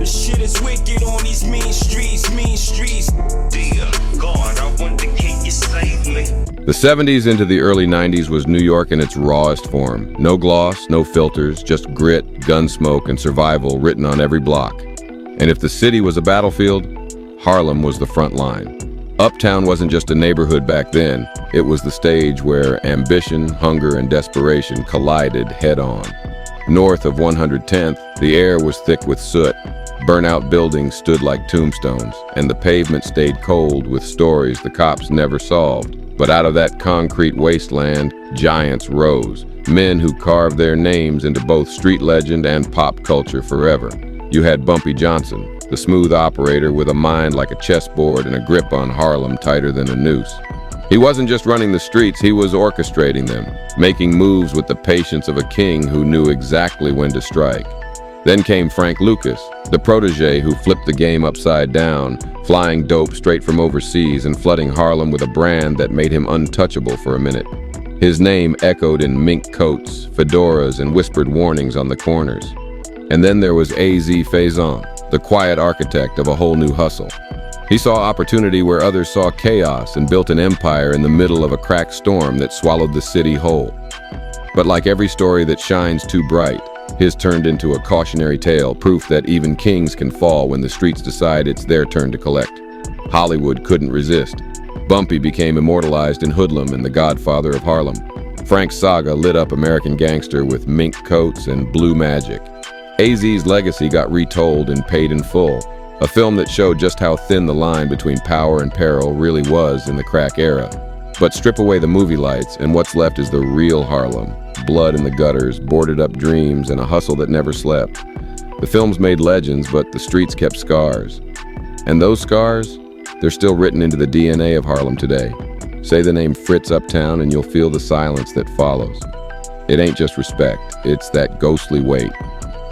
The shit is wicked on these mean streets, mean streets. Dear God, I wonder can you save me? The 70s into the early 90s was New York in its rawest form. No gloss, no filters, just grit, gun smoke, and survival written on every block. And if the city was a battlefield, Harlem was the front line. Uptown wasn't just a neighborhood back then, it was the stage where ambition, hunger, and desperation collided head-on. North of 110th, the air was thick with soot. Burnout buildings stood like tombstones, and the pavement stayed cold with stories the cops never solved. But out of that concrete wasteland, giants rose, men who carved their names into both street legend and pop culture forever. You had Bumpy Johnson, the smooth operator with a mind like a chessboard and a grip on Harlem tighter than a noose. He wasn't just running the streets, he was orchestrating them, making moves with the patience of a king who knew exactly when to strike. Then came Frank Lucas, the protege who flipped the game upside down, flying dope straight from overseas and flooding Harlem with a brand that made him untouchable for a minute. His name echoed in mink coats, fedoras, and whispered warnings on the corners. And then there was A.Z. Faison, the quiet architect of a whole new hustle. He saw opportunity where others saw chaos and built an empire in the middle of a cracked storm that swallowed the city whole. But like every story that shines too bright, his turned into a cautionary tale, proof that even kings can fall when the streets decide it's their turn to collect. Hollywood couldn't resist. Bumpy became immortalized in Hoodlum and the Godfather of Harlem. Frank's saga lit up American Gangster with mink coats and blue magic. AZ's legacy got retold in Paid in Full, a film that showed just how thin the line between power and peril really was in the crack era. But strip away the movie lights, and what's left is the real Harlem. Blood in the gutters, boarded up dreams, and a hustle that never slept. The films made legends, but the streets kept scars. And those scars, they're still written into the DNA of Harlem today. Say the name Fritz uptown and you'll feel the silence that follows. It ain't just respect, it's that ghostly weight.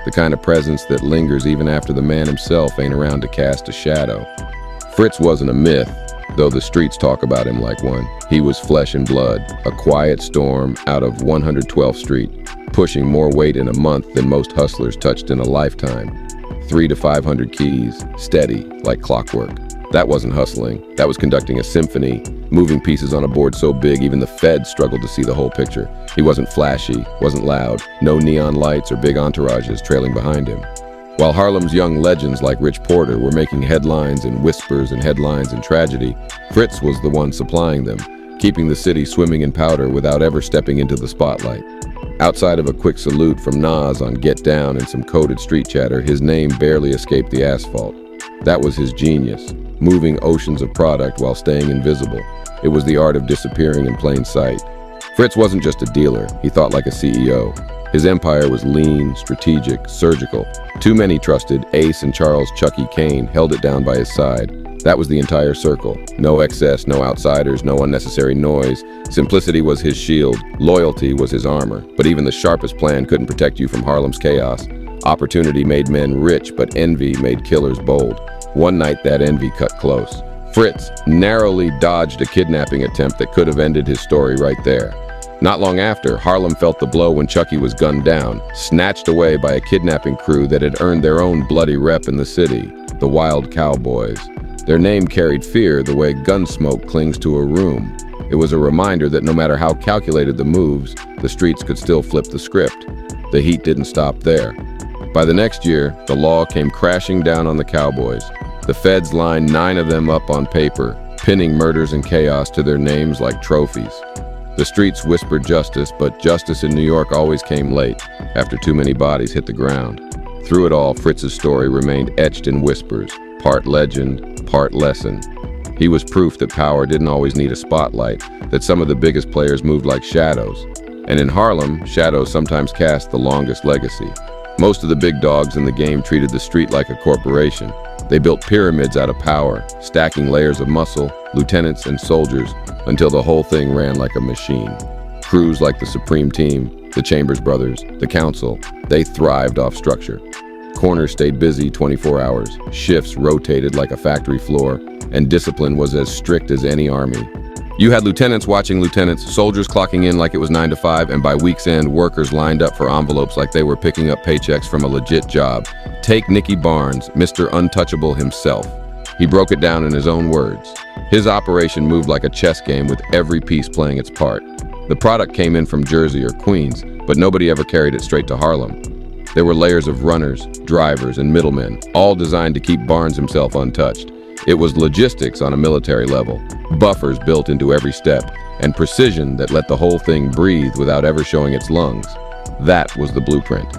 The kind of presence that lingers even after the man himself ain't around to cast a shadow. Fritz wasn't a myth, though the streets talk about him like one. He was flesh and blood, a quiet storm out of 112th Street, pushing more weight in a month than most hustlers touched in a lifetime. 300 to 500 keys, steady, like clockwork. That wasn't hustling, that was conducting a symphony, moving pieces on a board so big even the feds struggled to see the whole picture. He wasn't flashy, wasn't loud, no neon lights or big entourages trailing behind him. While Harlem's young legends like Rich Porter were making headlines in whispers and headlines in tragedy, Fritz was the one supplying them, keeping the city swimming in powder without ever stepping into the spotlight. Outside of a quick salute from Nas on Get Down and some coded street chatter, his name barely escaped the asphalt. That was his genius, moving oceans of product while staying invisible. It was the art of disappearing in plain sight. Fritz wasn't just a dealer, he thought like a CEO. His empire was lean, strategic, surgical. Too many trusted Ace and Charles Chucky Kane held it down by his side. That was the entire circle. No excess, no outsiders, no unnecessary noise. Simplicity was his shield, loyalty was his armor. But even the sharpest plan couldn't protect you from Harlem's chaos. Opportunity made men rich, but envy made killers bold. One night that envy cut close. Fritz narrowly dodged a kidnapping attempt that could have ended his story right there. Not long after, Harlem felt the blow when Chucky was gunned down, snatched away by a kidnapping crew that had earned their own bloody rep in the city, the Wild Cowboys. Their name carried fear the way gun smoke clings to a room. It was a reminder that no matter how calculated the moves, the streets could still flip the script. The heat didn't stop there. By the next year, the law came crashing down on the Cowboys. The feds lined 9 of them up on paper, pinning murders and chaos to their names like trophies. The streets whispered justice, but justice in New York always came late, after too many bodies hit the ground. Through it all, Fritz's story remained etched in whispers, part legend, part lesson. He was proof that power didn't always need a spotlight, that some of the biggest players moved like shadows. And in Harlem, shadows sometimes cast the longest legacy. Most of the big dogs in the game treated the street like a corporation. They built pyramids out of power, stacking layers of muscle, lieutenants and soldiers, until the whole thing ran like a machine. Crews like the Supreme Team, the Chambers Brothers, the Council, they thrived off structure. Corners stayed busy 24 hours, shifts rotated like a factory floor, and discipline was as strict as any army. You had lieutenants watching lieutenants, soldiers clocking in like it was 9 to 5, and by week's end, workers lined up for envelopes like they were picking up paychecks from a legit job. Take Nicky Barnes, Mr. Untouchable himself. He broke it down in his own words. His operation moved like a chess game with every piece playing its part. The product came in from Jersey or Queens, but nobody ever carried it straight to Harlem. There were layers of runners, drivers, and middlemen, all designed to keep Barnes himself untouched. It was logistics on a military level, buffers built into every step, and precision that let the whole thing breathe without ever showing its lungs. That was the blueprint.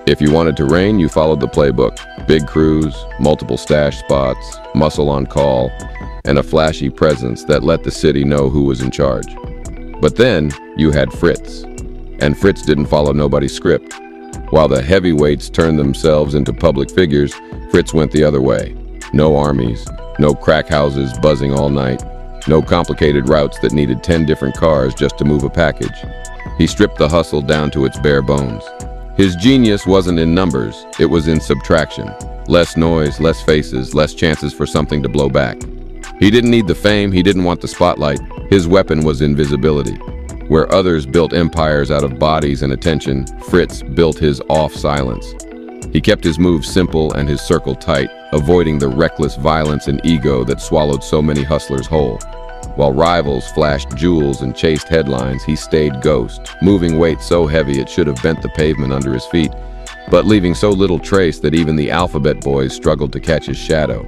If you wanted to reign, you followed the playbook. Big crews, multiple stash spots, muscle on call, and a flashy presence that let the city know who was in charge. But then you had Fritz, and Fritz didn't follow nobody's script. While the heavyweights turned themselves into public figures, Fritz went the other way. No armies, no crack houses buzzing all night, no complicated routes that needed 10 different cars just to move a package. He stripped the hustle down to its bare bones. His genius wasn't in numbers, it was in subtraction. Less noise, less faces, less chances for something to blow back. He didn't need the fame, he didn't want the spotlight. His weapon was invisibility. Where others built empires out of bodies and attention, Fritz built his off silence. He kept his moves simple and his circle tight, avoiding the reckless violence and ego that swallowed so many hustlers whole. While rivals flashed jewels and chased headlines, he stayed ghost, moving weight so heavy it should have bent the pavement under his feet, but leaving so little trace that even the alphabet boys struggled to catch his shadow.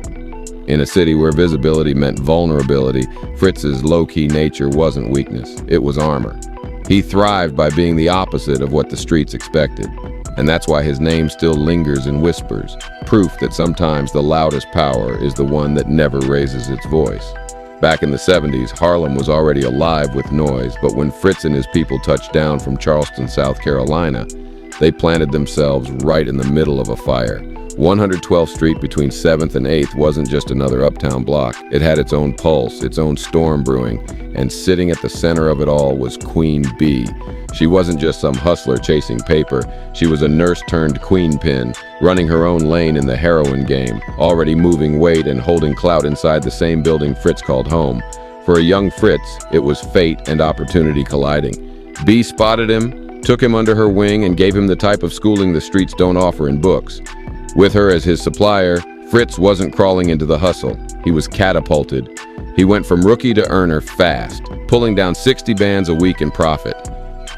In a city where visibility meant vulnerability, Fritz's low-key nature wasn't weakness, it was armor. He thrived by being the opposite of what the streets expected. And that's why his name still lingers in whispers, proof that sometimes the loudest power is the one that never raises its voice. Back in the 70s, Harlem was already alive with noise, but when Fritz and his people touched down from Charleston, South Carolina, they planted themselves right in the middle of a fire. 112th Street between 7th and 8th wasn't just another uptown block. It had its own pulse, its own storm brewing, and sitting at the center of it all was Queen Bee. She wasn't just some hustler chasing paper. She was a nurse turned queenpin, running her own lane in the heroin game, already moving weight and holding clout inside the same building Fritz called home. For a young Fritz, it was fate and opportunity colliding. Bee spotted him, took him under her wing, and gave him the type of schooling the streets don't offer in books. With her as his supplier, Fritz wasn't crawling into the hustle. He was catapulted. He went from rookie to earner fast, pulling down 60 bands a week in profit.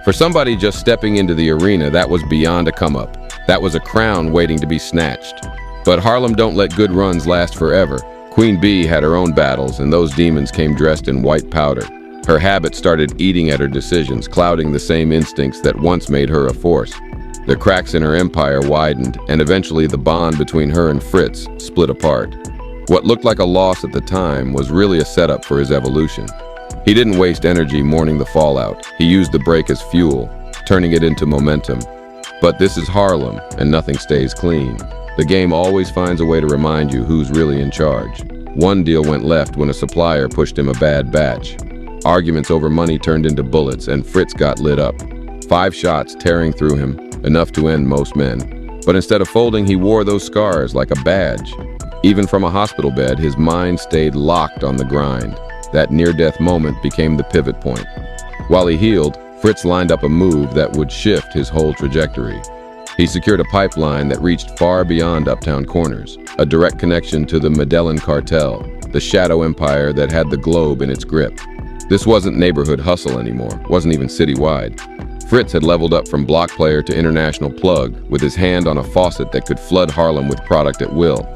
For somebody just stepping into the arena, that was beyond a come-up. That was a crown waiting to be snatched. But Harlem don't let good runs last forever. Queen Bee had her own battles, and those demons came dressed in white powder. Her habit started eating at her decisions, clouding the same instincts that once made her a force. The cracks in her empire widened, and eventually the bond between her and Fritz split apart. What looked like a loss at the time was really a setup for his evolution. He didn't waste energy mourning the fallout. He used the break as fuel, turning it into momentum. But this is Harlem, and nothing stays clean. The game always finds a way to remind you who's really in charge. One deal went left when a supplier pushed him a bad batch. Arguments over money turned into bullets, and Fritz got lit up. 5 shots tearing through him, enough to end most men. But instead of folding, he wore those scars like a badge. Even from a hospital bed, his mind stayed locked on the grind. That near-death moment became the pivot point. While he healed, Fritz lined up a move that would shift his whole trajectory. He secured a pipeline that reached far beyond uptown corners, a direct connection to the Medellin cartel, the shadow empire that had the globe in its grip. This wasn't neighborhood hustle anymore, wasn't even citywide. Fritz had leveled up from block player to international plug, with his hand on a faucet that could flood Harlem with product at will.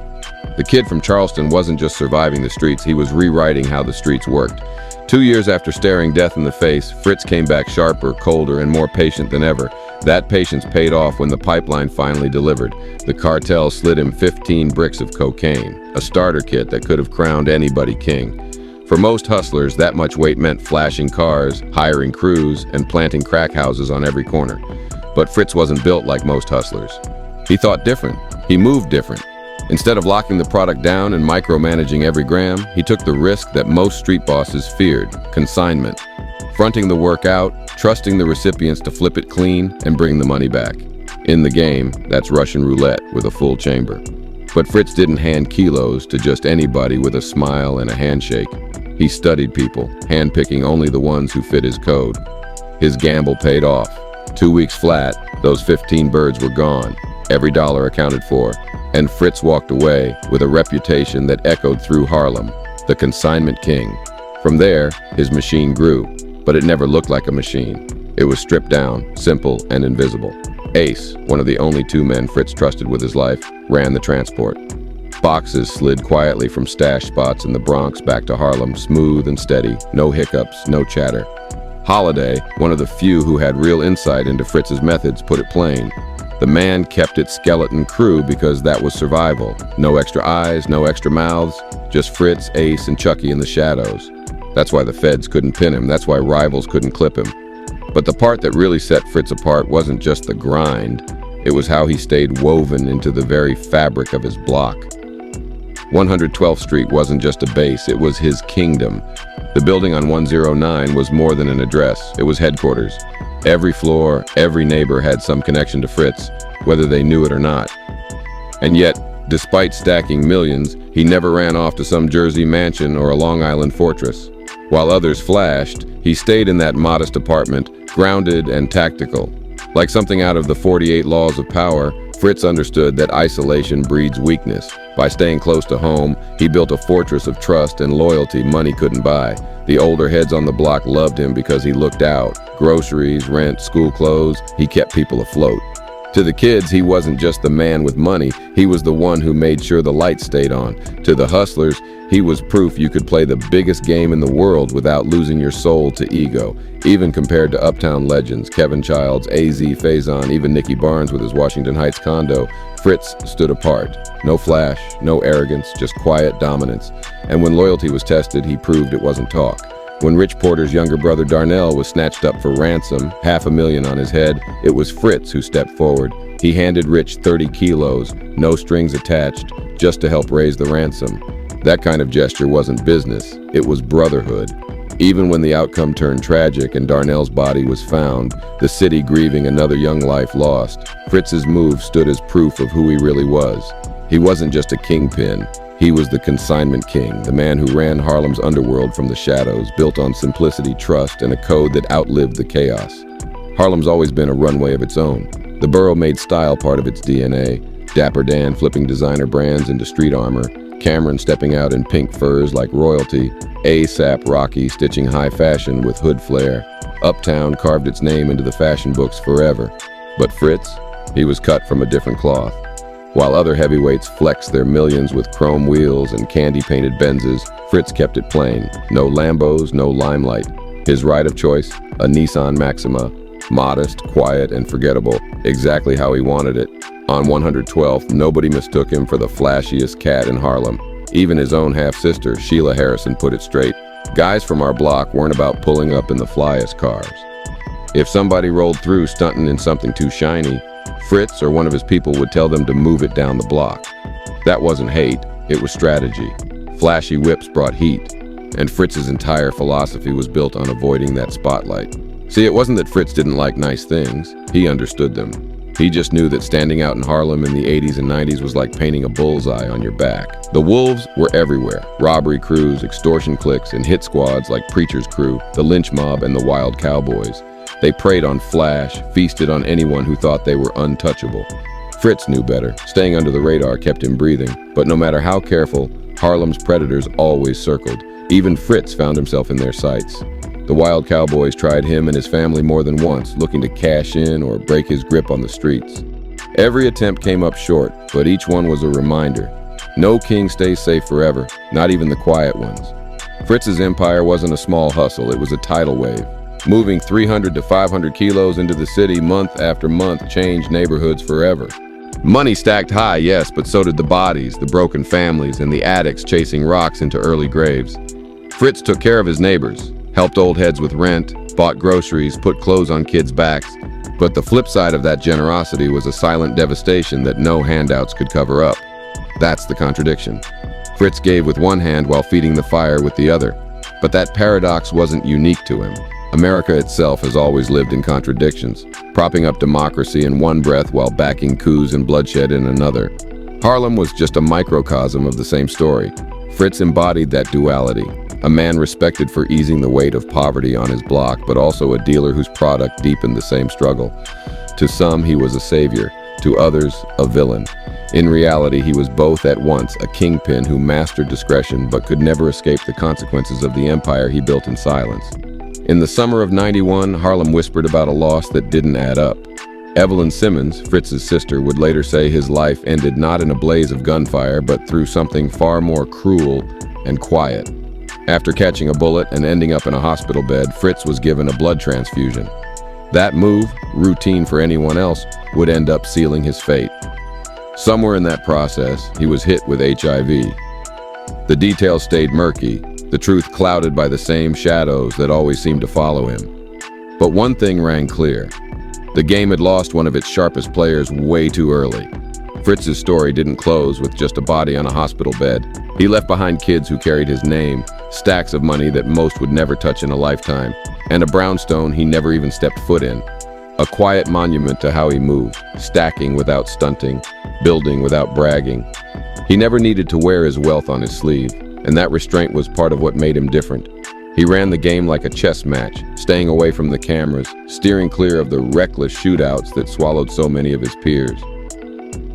The kid from Charleston wasn't just surviving the streets, he was rewriting how the streets worked. 2 years after staring death in the face, Fritz came back sharper, colder, and more patient than ever. That patience paid off when the pipeline finally delivered. The cartel slid him 15 bricks of cocaine, a starter kit that could have crowned anybody king. For most hustlers, that much weight meant flashing cars, hiring crews, and planting crack houses on every corner. But Fritz wasn't built like most hustlers. He thought different. He moved different. Instead of locking the product down and micromanaging every gram, he took the risk that most street bosses feared: consignment. Fronting the work out, trusting the recipients to flip it clean and bring the money back. In the game, that's Russian roulette with a full chamber. But Fritz didn't hand kilos to just anybody with a smile and a handshake. He studied people, handpicking only the ones who fit his code. His gamble paid off. 2 weeks flat, those 15 birds were gone, every dollar accounted for, and Fritz walked away with a reputation that echoed through Harlem, the consignment king. From there, his machine grew, but it never looked like a machine. It was stripped down, simple, and invisible. Ace, one of the only 2 men Fritz trusted with his life, ran the transport. Boxes slid quietly from stash spots in the Bronx back to Harlem, smooth and steady, no hiccups, no chatter. Holiday, one of the few who had real insight into Fritz's methods, put it plain. The man kept its skeleton crew because that was survival. No extra eyes, no extra mouths, just Fritz, Ace, and Chucky in the shadows. That's why the feds couldn't pin him, that's why rivals couldn't clip him. But the part that really set Fritz apart wasn't just the grind, it was how he stayed woven into the very fabric of his block. 112th Street wasn't just a base, it was his kingdom. The building on 109 was more than an address, it was headquarters. Every floor, every neighbor had some connection to Fritz, whether they knew it or not. And yet, despite stacking millions, he never ran off to some Jersey mansion or a Long Island fortress. While others flashed, he stayed in that modest apartment, grounded and tactical. Like something out of the 48 Laws of Power, Fritz understood that isolation breeds weakness. By staying close to home, he built a fortress of trust and loyalty money couldn't buy. The older heads on the block loved him because he looked out. Groceries, rent, school clothes, he kept people afloat. To the kids, he wasn't just the man with money, he was the one who made sure the lights stayed on. To the hustlers, he was proof you could play the biggest game in the world without losing your soul to ego. Even compared to uptown legends, Kevin Childs, A.Z. Faison, even Nicky Barnes with his Washington Heights condo, Fritz stood apart. No flash, no arrogance, just quiet dominance. And when loyalty was tested, he proved it wasn't talk. When Rich Porter's younger brother Darnell was snatched up for ransom, $500,000 on his head, it was Fritz who stepped forward. He handed Rich 30 kilos, no strings attached, just to help raise the ransom. That kind of gesture wasn't business, it was brotherhood. Even when the outcome turned tragic and Darnell's body was found, the city grieving another young life lost, Fritz's move stood as proof of who he really was. He wasn't just a kingpin. He was the consignment king, the man who ran Harlem's underworld from the shadows, built on simplicity, trust, and a code that outlived the chaos. Harlem's always been a runway of its own. The borough made style part of its DNA. Dapper Dan flipping designer brands into street armor, Cameron stepping out in pink furs like royalty, A$AP Rocky stitching high fashion with hood flair. Uptown carved its name into the fashion books forever. But Fritz, he was cut from a different cloth. While other heavyweights flexed their millions with chrome wheels and candy-painted Benzes, Fritz kept it plain. No Lambos, no limelight. His ride of choice, a Nissan Maxima. Modest, quiet, and forgettable, exactly how he wanted it. On 112th, nobody mistook him for the flashiest cat in Harlem. Even his own half-sister, Sheila Harrison, put it straight. Guys from our block weren't about pulling up in the flyest cars. If somebody rolled through stunting in something too shiny, Fritz or one of his people would tell them to move it down the block. That wasn't hate, it was strategy. Flashy whips brought heat, and Fritz's entire philosophy was built on avoiding that spotlight. See, it wasn't that Fritz didn't like nice things, he understood them. He just knew that standing out in Harlem in the 80s and 90s was like painting a bullseye on your back. The wolves were everywhere. Robbery crews, extortion cliques, and hit squads like Preacher's Crew, the Lynch Mob, and the Wild Cowboys. They preyed on flash, feasted on anyone who thought they were untouchable. Fritz knew better. Staying under the radar kept him breathing. But no matter how careful, Harlem's predators always circled. Even Fritz found himself in their sights. The Wild Cowboys tried him and his family more than once, looking to cash in or break his grip on the streets. Every attempt came up short, but each one was a reminder. No king stays safe forever, not even the quiet ones. Fritz's empire wasn't a small hustle, it was a tidal wave. Moving 300 to 500 kilos into the city month after month changed neighborhoods forever. Money stacked high, yes, but so did the bodies, the broken families, and the addicts chasing rocks into early graves. Fritz took care of his neighbors, helped old heads with rent, bought groceries, put clothes on kids' backs. But the flip side of that generosity was a silent devastation that no handouts could cover up. That's the contradiction. Fritz gave with one hand while feeding the fire with the other. But that paradox wasn't unique to him. America itself has always lived in contradictions, propping up democracy in one breath while backing coups and bloodshed in another. Harlem was just a microcosm of the same story. Fritz embodied that duality. A man respected for easing the weight of poverty on his block, but also a dealer whose product deepened the same struggle. To some, he was a savior. To others, a villain. In reality, he was both at once, a kingpin who mastered discretion but could never escape the consequences of the empire he built in silence. In the summer of '91, Harlem whispered about a loss that didn't add up. Evelyn Simmons, Fritz's sister, would later say his life ended not in a blaze of gunfire, but through something far more cruel and quiet. After catching a bullet and ending up in a hospital bed, Fritz was given a blood transfusion. That move, routine for anyone else, would end up sealing his fate. Somewhere in that process, he was hit with HIV. The details stayed murky, the truth clouded by the same shadows that always seemed to follow him. But one thing rang clear. The game had lost one of its sharpest players way too early. Fritz's story didn't close with just a body on a hospital bed. He left behind kids who carried his name, stacks of money that most would never touch in a lifetime, and a brownstone he never even stepped foot in. A quiet monument to how he moved, stacking without stunting, building without bragging. He never needed to wear his wealth on his sleeve, and that restraint was part of what made him different. He ran the game like a chess match, staying away from the cameras, steering clear of the reckless shootouts that swallowed so many of his peers.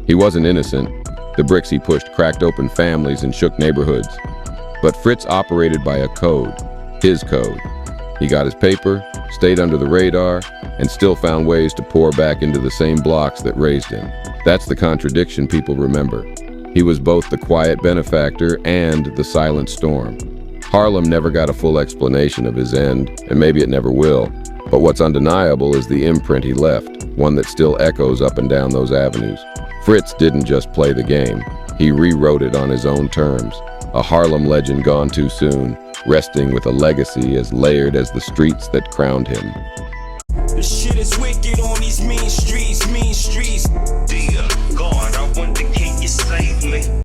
He wasn't innocent. The bricks he pushed cracked open families and shook neighborhoods. But Fritz operated by a code, his code. He got his paper, stayed under the radar, and still found ways to pour back into the same blocks that raised him. That's the contradiction people remember. He was both the quiet benefactor and the silent storm. Harlem never got a full explanation of his end, and maybe it never will. But what's undeniable is the imprint he left, one that still echoes up and down those avenues. Fritz didn't just play the game. He rewrote it on his own terms. A Harlem legend gone too soon, resting with a legacy as layered as the streets that crowned him.